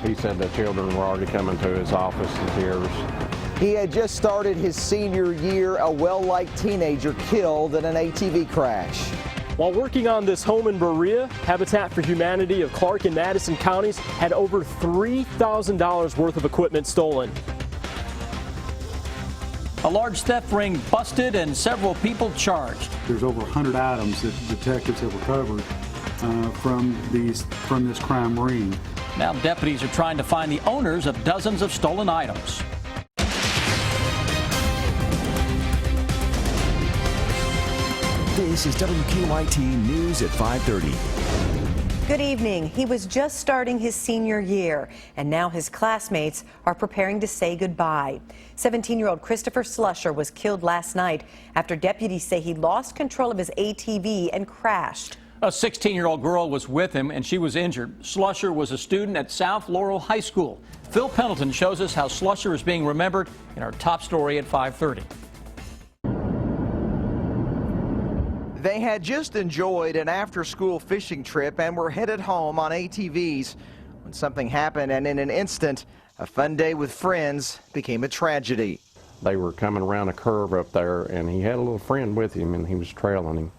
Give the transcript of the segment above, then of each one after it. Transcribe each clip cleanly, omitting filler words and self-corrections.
He said the children were already coming to his office in tears. He had just started his senior year, a well-liked teenager killed in an ATV crash. While working on this home in Berea, Habitat for Humanity of Clark and Madison counties had over $3,000 worth of equipment stolen. A large theft ring busted and several people charged. There's over 100 items that detectives have recovered from this crime ring. Now deputies are trying to find the owners of dozens of stolen items. This is WKYT News at 5:30. Good evening. He was just starting his senior year, and now his classmates are preparing to say goodbye. 17-year-old Christopher Slusher was killed last night after deputies say he lost control of his ATV and crashed. A 16-year-old girl was with him and she was injured. Slusher was a student at South Laurel High School. Phil Pendleton shows us how Slusher is being remembered in our top story at 5:30. They had just enjoyed an after-school fishing trip and were headed home on ATVs when something happened, and in an instant, a fun day with friends became a tragedy. They were coming around a curve up there, and he had a little friend with him, and he was trailing him.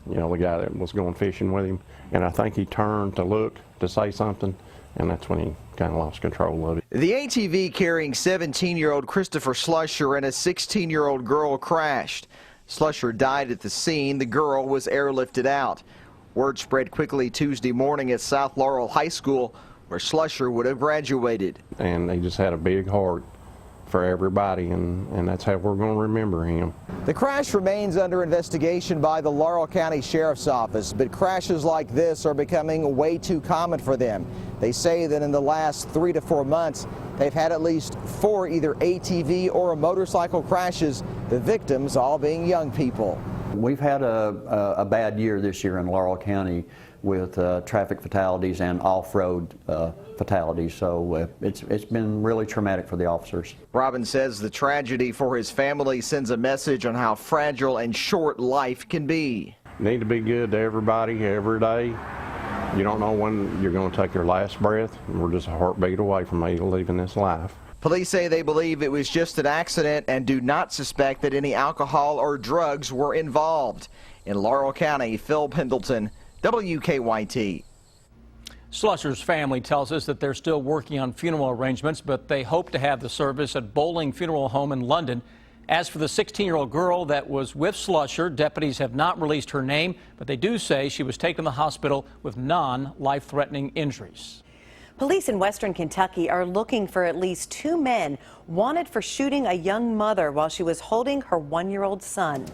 You know, the guy that was going fishing with him. And I think he turned to look to say something, and that's when he kind of lost control of it. The ATV carrying 17-year-old Christopher Slusher and a 16-year-old girl crashed. Slusher died at the scene. The girl was airlifted out. Word spread quickly Tuesday morning at South Laurel High School, where Slusher would have graduated. And he just had a big heart for everybody, and that's how we're going to remember him. The crash remains under investigation by the Laurel County Sheriff's Office, but crashes like this are becoming way too common for them. They say that in the last 3 to 4 months, they've had at least 4 either ATV or motorcycle crashes, the victims all being young people. We've had a bad year this year in Laurel County with traffic fatalities and off-road fatalities, so it's been really traumatic for the officers. Robin says the tragedy for his family sends a message on how fragile and short life can be. You need to be good to everybody every day. You don't know when you're going to take your last breath. We're just a heartbeat away from leaving this life. Police say they believe it was just an accident and do not suspect that any alcohol or drugs were involved. In Laurel County, Phil Pendleton, WKYT. Slusher's family tells us that they're still working on funeral arrangements, but they hope to have the service at Bowling Funeral Home in London. As for the 16-year-old girl that was with Slusher, deputies have not released her name, but they do say she was taken to the hospital with non-life-threatening injuries. Police in western Kentucky are looking for at least 2 men wanted for shooting a young mother while she was holding her 1-year-old son.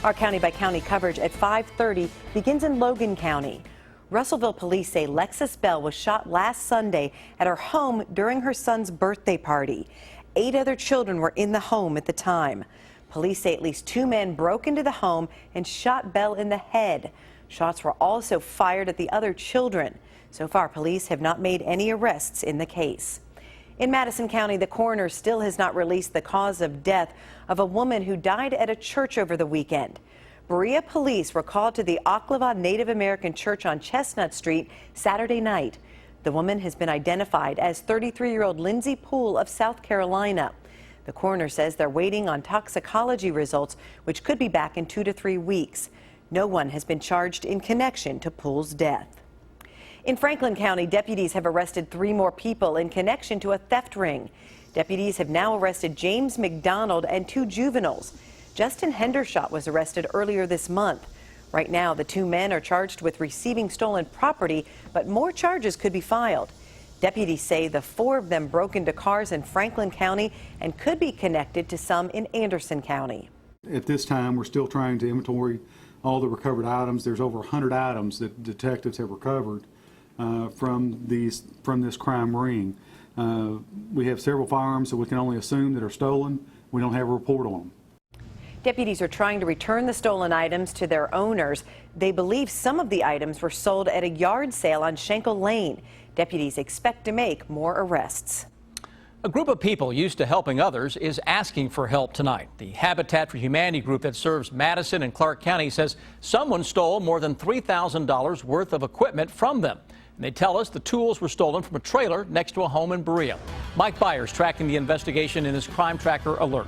Our county-by-county coverage at 5:30 begins in Logan County. Russellville police say Lexis Bell was shot last Sunday at her home during her son's birthday party. 8 other children were in the home at the time. Police say at least 2 men broke into the home and shot Bell in the head. Shots were also fired at the other children. So far, police have not made any arrests in the case. In Madison County, the coroner still has not released the cause of death of a woman who died at a church over the weekend. Berea police were called to the Ocklawaha Native American Church on Chestnut Street Saturday night. The woman has been identified as 33-year-old Lindsay Poole of South Carolina. The coroner says they're waiting on toxicology results, which could be back in 2 to 3 weeks. No one has been charged in connection to Poole's death. In Franklin County, deputies have arrested 3 more people in connection to a theft ring. Deputies have now arrested James McDonald and 2 juveniles. Justin Hendershot was arrested earlier this month. Right now, the 2 men are charged with receiving stolen property, but more charges could be filed. Deputies say the 4 of them broke into cars in Franklin County and could be connected to some in Anderson County. At this time, we're still trying to inventory all the recovered items. There's over 100 items that detectives have recovered from this crime ring. We have several firearms that we can only assume that are stolen. We don't have a report on them. Deputies are trying to return the stolen items to their owners. They believe some of the items were sold at a yard sale on Schenkel Lane. Deputies expect to make more arrests. A group of people used to helping others is asking for help tonight. The Habitat for Humanity group that serves Madison and Clark County says someone stole more than $3,000 worth of equipment from them. They tell us the tools were stolen from a trailer next to a home in Berea. Mike Byers tracking the investigation in his Crime Tracker alert.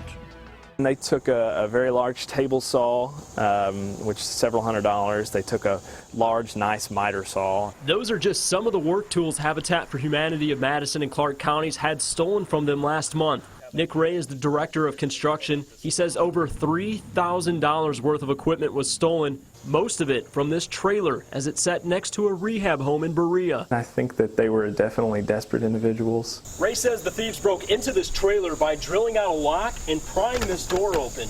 And they took a very large table saw, which is several $100s. They took a large, nice miter saw. Those are just some of the work tools Habitat for Humanity of Madison and Clark counties had stolen from them last month. Nick Ray is the director of construction. He says over $3,000 worth of equipment was stolen, most of it from this trailer as it sat next to a rehab home in Berea. I think that they were definitely desperate individuals. Ray says the thieves broke into this trailer by drilling out a lock and prying this door open.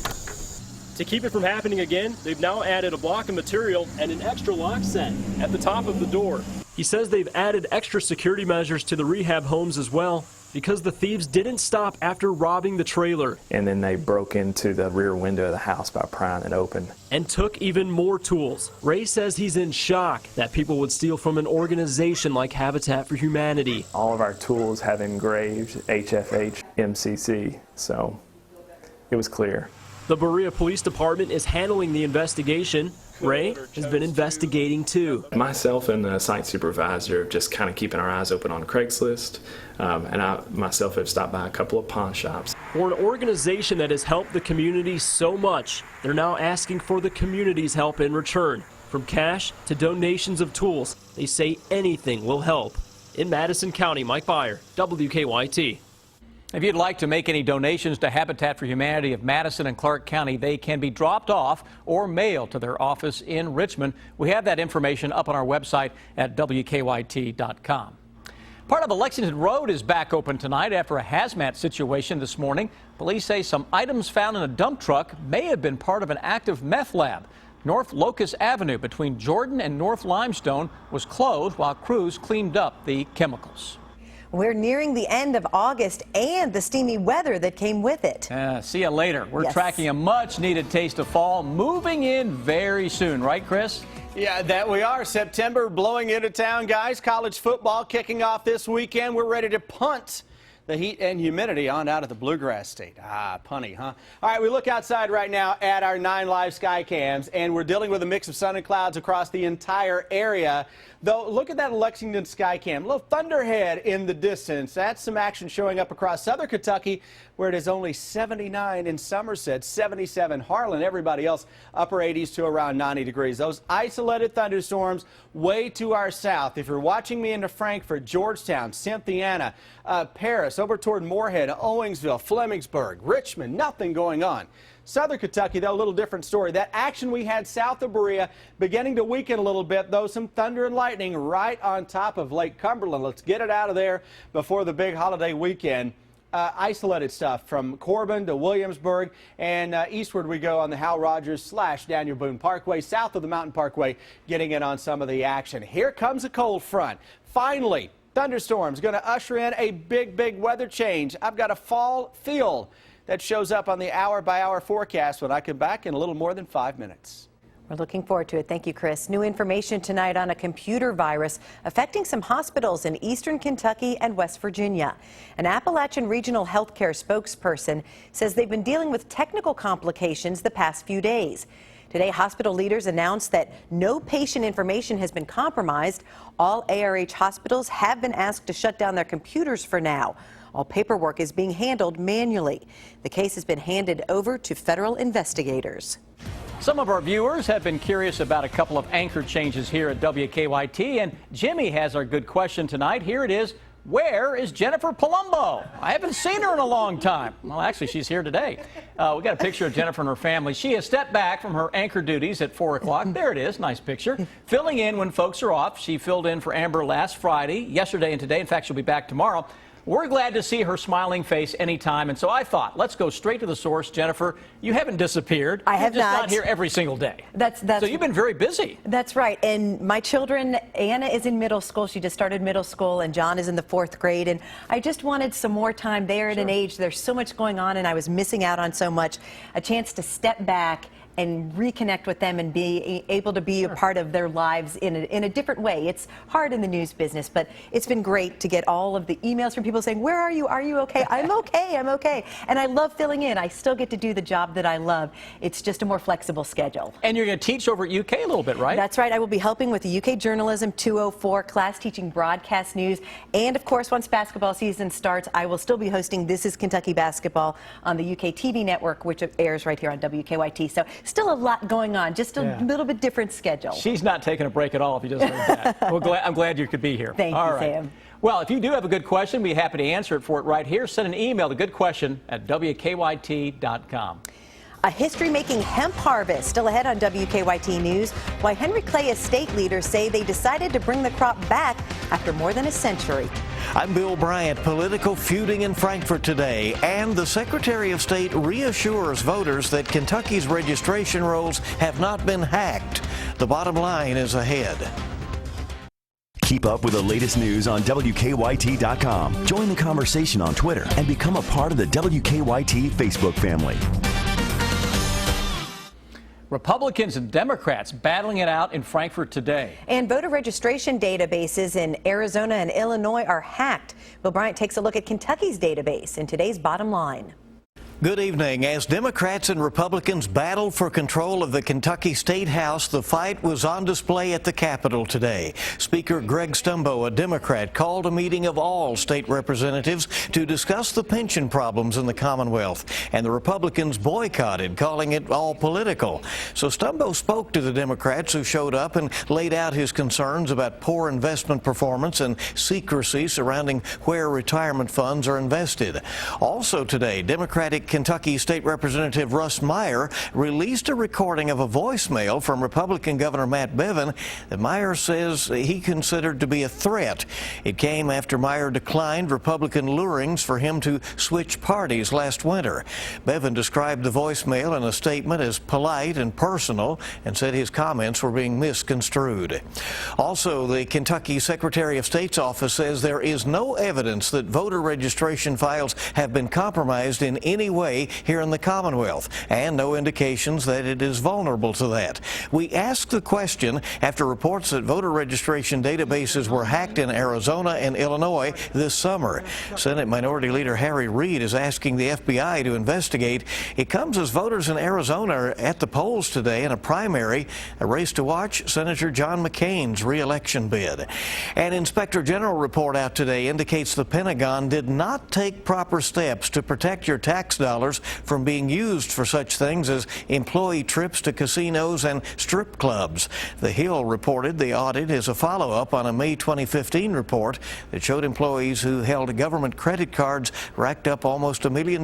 To keep it from happening again, they've now added a block of material and an extra lock set at the top of the door. He says they've added extra security measures to the rehab homes as well, because the thieves didn't stop after robbing the trailer. And then they broke into the rear window of the house by prying it open. And took even more tools. Ray says he's in shock that people would steal from an organization like Habitat for Humanity. All of our tools have engraved HFH MCC, so it was clear. The Berea Police Department is handling the investigation. Ray has been investigating too. Myself and the site supervisor just kind of keeping our eyes open on Craigslist, and I myself have stopped by a couple of pawn shops. For an organization that has helped the community so much, they're now asking for the community's help in return. From cash to donations of tools, they say anything will help. In Madison County, Mike Byer, WKYT. If you'd like to make any donations to Habitat for Humanity of Madison and Clark County, they can be dropped off or mailed to their office in Richmond. We have that information up on our website at WKYT.com. Part of the Lexington Road is back open tonight after a hazmat situation this morning. Police say some items found in a dump truck may have been part of an active meth lab. North Locust Avenue between Jordan and North Limestone was closed while crews cleaned up the chemicals. We're nearing the end of August and the steamy weather that came with it. See you later. We're Yes. tracking a much-needed taste of fall moving in very soon, right, Chris? Yeah, that we are. September blowing into town, guys. College football kicking off this weekend. We're ready to punt the heat and humidity on out of the Bluegrass State. Punny, huh? All right, we look outside right now at our 9 live sky cams, and we're dealing with a mix of sun and clouds across the entire area. Though, look at that Lexington sky cam. A little thunderhead in the distance. That's some action showing up across southern Kentucky, where it is only 79 in Somerset, 77 Harlan. Everybody else upper 80s to around 90 degrees. Those isolated thunderstorms way to our south. If you're watching me into Frankfort, Georgetown, Cynthiana, Paris, over toward Moorhead, Owingsville, Flemingsburg, Richmond, nothing going on. Southern Kentucky, though, a little different story. That action we had south of Berea beginning to weaken a little bit, though some thunder and lightning right on top of Lake Cumberland. Let's get it out of there before the big holiday weekend. Isolated stuff from Corbin to Williamsburg, and eastward we go on the Hal Rogers / Daniel Boone Parkway, south of the Mountain Parkway, getting in on some of the action. Here comes a cold front. Finally, thunderstorms going to usher in a big weather change. I've got a fall feel that shows up on the hour-by-hour forecast when I come back in a little more than 5 minutes. We're looking forward to it. Thank you, Chris. New information tonight on a computer virus affecting some hospitals in eastern Kentucky and West Virginia. An Appalachian Regional Healthcare spokesperson says they've been dealing with technical complications the past few days. Today, hospital leaders announced that no patient information has been compromised. All ARH hospitals have been asked to shut down their computers for now. All paperwork is being handled manually. The case has been handed over to federal investigators. Some of our viewers have been curious about a couple of anchor changes here at WKYT, and Jimmy has our good question tonight. Here it is. Where is Jennifer Palumbo? I haven't seen her in a long time. Well, actually, she's here today. We got a picture of Jennifer and her family. She has stepped back from her anchor duties at 4 o'clock. There it is. Nice picture. Filling in when folks are off. She filled in for Amber last Friday, yesterday, and today. In fact, she'll be back tomorrow. We're glad to see her smiling face anytime, and so I thought, let's go straight to the source. Jennifer, you haven't disappeared. I have You're just not. not here every single day. That's so you've been very busy. That's right. And my children, Anna is in middle school. She just started middle school, and John is in the 4th grade. And I just wanted some more time. They're at an age, there's so much going on, and I was missing out on so much. A chance to step back and reconnect with them and be able to be a part of their lives in a different way. It's hard in the news business, but it's been great to get all of the emails from people saying, where are you? Are you okay? I'm okay. I'm okay. And I love filling in. I still get to do the job that I love. It's just a more flexible schedule. And you're going to teach over at UK a little bit, right? That's right. I will be helping with the UK Journalism 204 class, teaching broadcast news. And of course, once basketball season starts, I will still be hosting This is Kentucky Basketball on the UK TV network, which airs right here on WKYT. So still a lot going on, just a little bit different schedule. She's not taking a break at all, if you just heard that. Well, I'm glad you could be here. Thank you, Sam. Well, if you do have a good question, we'd be happy to answer it for it right here. Send an email to goodquestion@WKYT.com. A history-making hemp harvest still ahead on WKYT News. Why Henry Clay estate leaders say they decided to bring the crop back after more than a century. I'm Bill Bryant. Political feuding in Frankfort today, and the Secretary of State reassures voters that Kentucky's registration rolls have not been hacked. The bottom line is ahead. Keep up with the latest news on WKYT.com. Join the conversation on Twitter and become a part of the WKYT Facebook family. Republicans and Democrats battling it out in Frankfort today. And voter registration databases in Arizona and Illinois are hacked. Bill Bryant takes a look at Kentucky's database in today's Bottom Line. Good evening. As Democrats and Republicans battled for control of the Kentucky State House, the fight was on display at the Capitol today. Speaker Greg Stumbo, a Democrat, called a meeting of all state representatives to discuss the pension problems in the Commonwealth, and the Republicans boycotted, calling it all political. So Stumbo spoke to the Democrats who showed up and laid out his concerns about poor investment performance and secrecy surrounding where retirement funds are invested. Also today, Democratic Kentucky State Representative Russ Meyer released a recording of a voicemail from Republican Governor Matt Bevin that Meyer says he considered to be a threat. It came after Meyer declined Republican lurings for him to switch parties last winter. Bevin described the voicemail in a statement as polite and personal and said his comments were being misconstrued. Also, the Kentucky Secretary of State's office says there is no evidence that voter registration files have been compromised in any way here in the Commonwealth, and no indications that it is vulnerable to that. We asked the question after reports that voter registration databases were hacked in Arizona and Illinois this summer. Senate Minority Leader Harry Reid is asking the FBI to investigate. It comes as voters in Arizona are at the polls today in a primary, a race to watch Senator John McCain's re-election bid. An Inspector General report out today indicates the Pentagon did not take proper steps to protect your tax dollars from being used for such things as employee trips to casinos and strip clubs. The Hill reported the audit is a follow-up on a May 2015 report that showed employees who held government credit cards racked up almost $1 million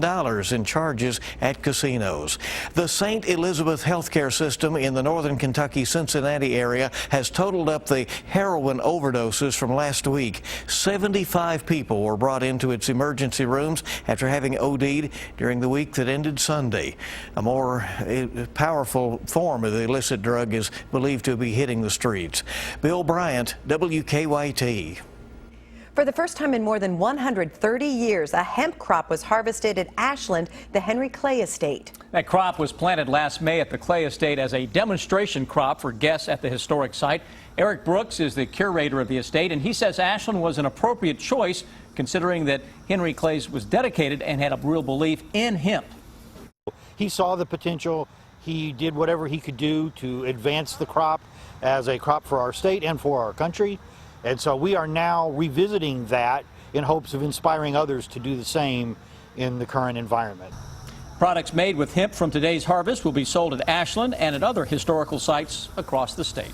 in charges at casinos. The St. Elizabeth healthcare system in the northern Kentucky, Cincinnati area has totaled up the heroin overdoses from last week. 75 people were brought into its emergency rooms after having OD'd during the week that ended Sunday. A more powerful form of the illicit drug is believed to be hitting the streets. Bill Bryant, WKYT. For the first time in more than 130 years, a hemp crop was harvested at Ashland, the Henry Clay estate. That crop was planted last May at the Clay estate as a demonstration crop for guests at the historic site. Eric Brooks is the curator of the estate, and he says Ashland was an appropriate choice considering that Henry Clay was dedicated and had a real belief in hemp. He saw the potential. He did whatever he could do to advance the crop as a crop for our state and for our country. And so we are now revisiting that in hopes of inspiring others to do the same in the current environment. Products made with hemp from today's harvest will be sold at Ashland and at other historical sites across the state.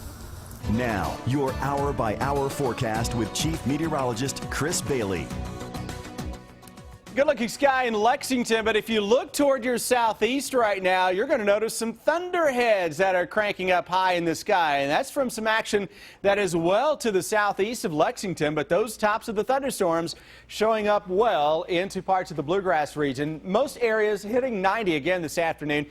Now, your hour-by-hour forecast with Chief Meteorologist Chris Bailey. Good looking sky in Lexington, but if you look toward your southeast right now, you're going to notice some thunderheads that are cranking up high in the sky. And that's from some action that is well to the southeast of Lexington, but those tops of the thunderstorms showing up well into parts of the Bluegrass region. Most areas hitting 90 again this afternoon.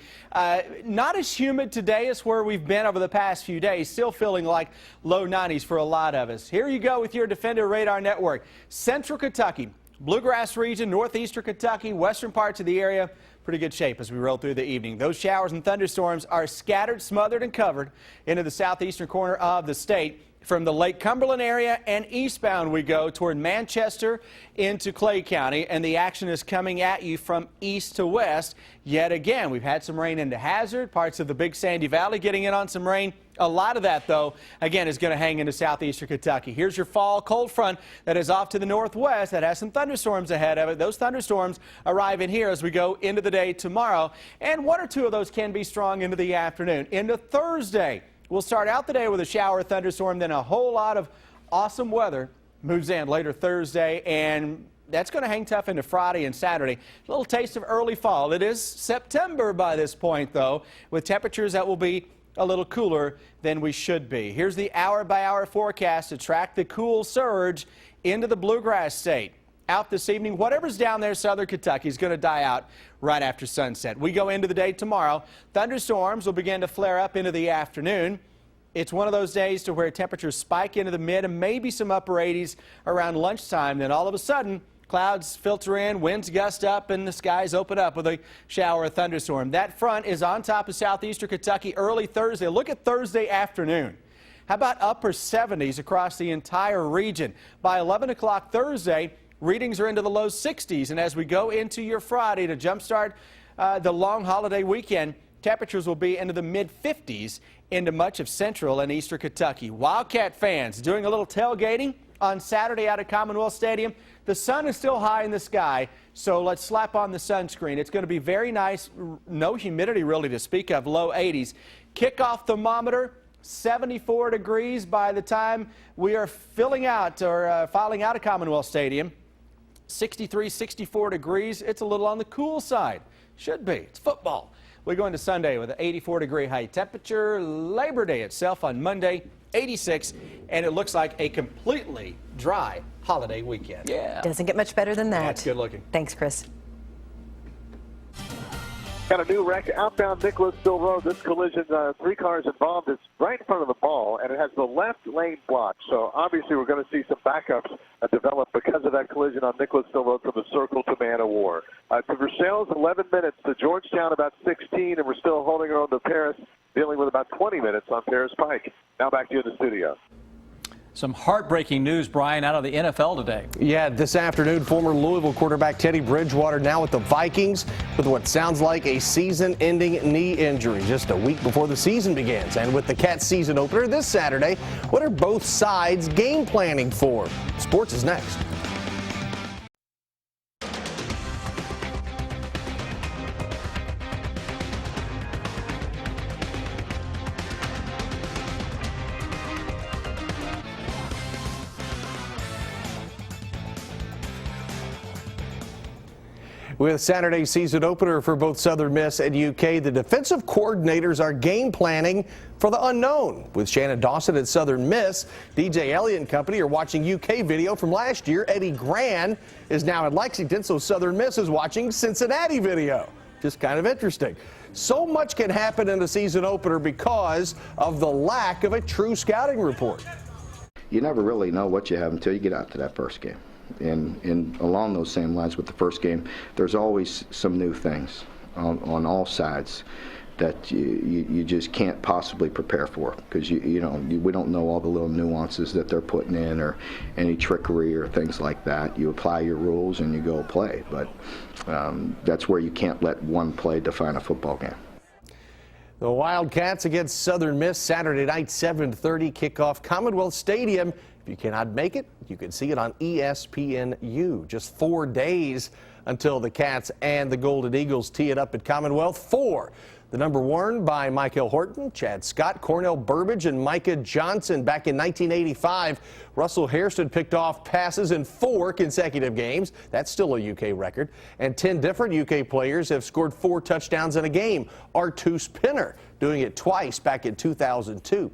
Not as humid today as where we've been over the past few days, still feeling like low 90s for a lot of us. Here you go with your Defender Radar Network. Central Kentucky. Bluegrass region, northeastern Kentucky, western parts of the area, pretty good shape as we roll through the evening. Those showers and thunderstorms are scattered, smothered, and covered into the southeastern corner of the state. From the Lake Cumberland area and eastbound we go toward Manchester into Clay County, and the action is coming at you from east to west. Yet again, we've had some rain into Hazard, parts of the Big Sandy Valley getting in on some rain. A lot of that, though, again, is going to hang into southeastern Kentucky. Here's your fall cold front that is off to the northwest that has some thunderstorms ahead of it. Those thunderstorms arrive in here as we go into the day tomorrow, and one or two of those can be strong into the afternoon. Into Thursday, we'll start out the day with a shower thunderstorm, then a whole lot of awesome weather moves in later Thursday, and that's going to hang tough into Friday and Saturday. A little taste of early fall. It is September by this point, though, with temperatures that will be a little cooler than we should be. Here's the hour-by-hour forecast to track the cool surge into the Bluegrass state. Out this evening, whatever's down there, southern Kentucky, is going to die out right after sunset. We go into the day tomorrow. Thunderstorms will begin to flare up into the afternoon. It's one of those days to where temperatures spike into the mid and maybe some upper 80s around lunchtime. Then all of a sudden, clouds filter in, winds gust up, and the skies open up with a shower or thunderstorm. That front is on top of southeastern Kentucky early Thursday. Look at Thursday afternoon. How about upper 70s across the entire region? By 11 o'clock Thursday, readings are into the low 60s. And as we go into your Friday to jumpstart the long holiday weekend, temperatures will be into the mid-50s into much of central and eastern Kentucky. Wildcat fans doing a little tailgating on Saturday out at Commonwealth Stadium. The sun is still high in the sky, so let's slap on the sunscreen. It's going to be very nice. No humidity really to speak of, low 80s. Kickoff thermometer, 74 degrees by the time we are filing out of Commonwealth Stadium. 63, 64 degrees. It's a little on the cool side. Should be. It's football. We go into Sunday with an 84-degree high temperature. Labor Day itself on Monday, 86, and it looks like a completely dry holiday weekend. Yeah. Doesn't get much better than that. That's good looking. Thanks, Chris. Got a new wreck outbound Nicholasville Road. This collision, 3 cars involved. It's right in front of the ball, and it has the left lane blocked. So obviously we're going to see some backups develop because of that collision on Nicholasville Road from the Circle to Man of War. To Versailles, 11 minutes. To Georgetown, about 16, and we're still holding on to Paris, dealing with about 20 minutes on Paris Pike. Now back to you in the studio. Some heartbreaking news, Brian, out of the NFL today. Yeah, this afternoon, former Louisville quarterback Teddy Bridgewater now with the Vikings with what sounds like a season-ending knee injury just a week before the season begins. And with the Cats season opener this Saturday, what are both sides game planning for? Sports is next. With Saturday's season opener for both Southern Miss and UK, the defensive coordinators are game planning for the unknown. With Shannon Dawson at Southern Miss, DJ Elliott and company are watching UK video from last year. Eddie Gran is now in Lexington, so Southern Miss is watching Cincinnati video. Just kind of interesting. So much can happen in a season opener because of the lack of a true scouting report. You never really know what you have until you get out to that first game. And along those same lines with the first game, there's always some new things on all sides that you just can't possibly prepare for because we don't know all the little nuances that they're putting in or any trickery or things like that. You apply your rules and you go play, but that's where you can't let one play define a football game. The Wildcats against Southern Miss Saturday night, 7:30 kickoff, Commonwealth Stadium. If you cannot make it, you can see it on ESPNU. Just 4 days until the Cats and the Golden Eagles tee it up at Commonwealth. 4. The number worn by Michael Horton, Chad Scott, Cornell Burbage, and Micah Johnson. Back in 1985, Russell Hairston picked off passes in 4 consecutive games. That's still a UK record. And 10 different UK players have scored 4 touchdowns in a game. Artus Pinner doing it twice back in 2002.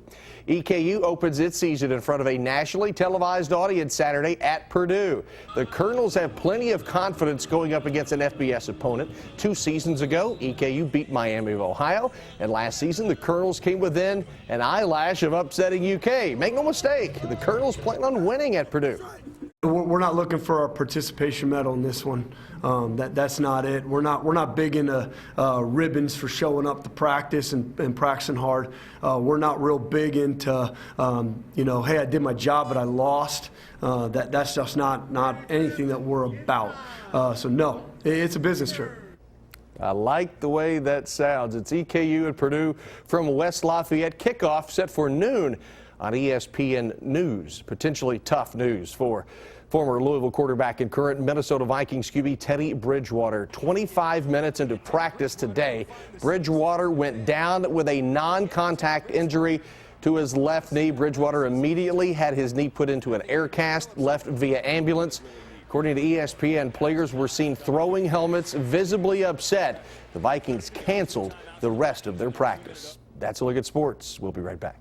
EKU opens its season in front of a nationally televised audience Saturday at Purdue. The Colonels have plenty of confidence going up against an FBS opponent. 2 seasons ago, EKU beat Miami of Ohio, and last season the Colonels came within an eyelash of upsetting UK. Make no mistake, the Colonels plan on winning at Purdue. We're not looking for a participation medal in this one. That's not it. We're not big into ribbons for showing up to practice and practicing hard. We're not real big into hey, I did my job but I lost. That's just not anything that we're about. So no, it's a business trip. I like the way that sounds. It's EKU and Purdue from West Lafayette. Kickoff set for noon on ESPN News. Potentially tough news for former Louisville quarterback and current Minnesota Vikings QB Teddy Bridgewater. 25 minutes into practice today, Bridgewater went down with a non-contact injury to his left knee. Bridgewater immediately had his knee put into an air cast, left via ambulance. According to ESPN, players were seen throwing helmets, visibly upset. The Vikings canceled the rest of their practice. That's a look at sports. We'll be right back.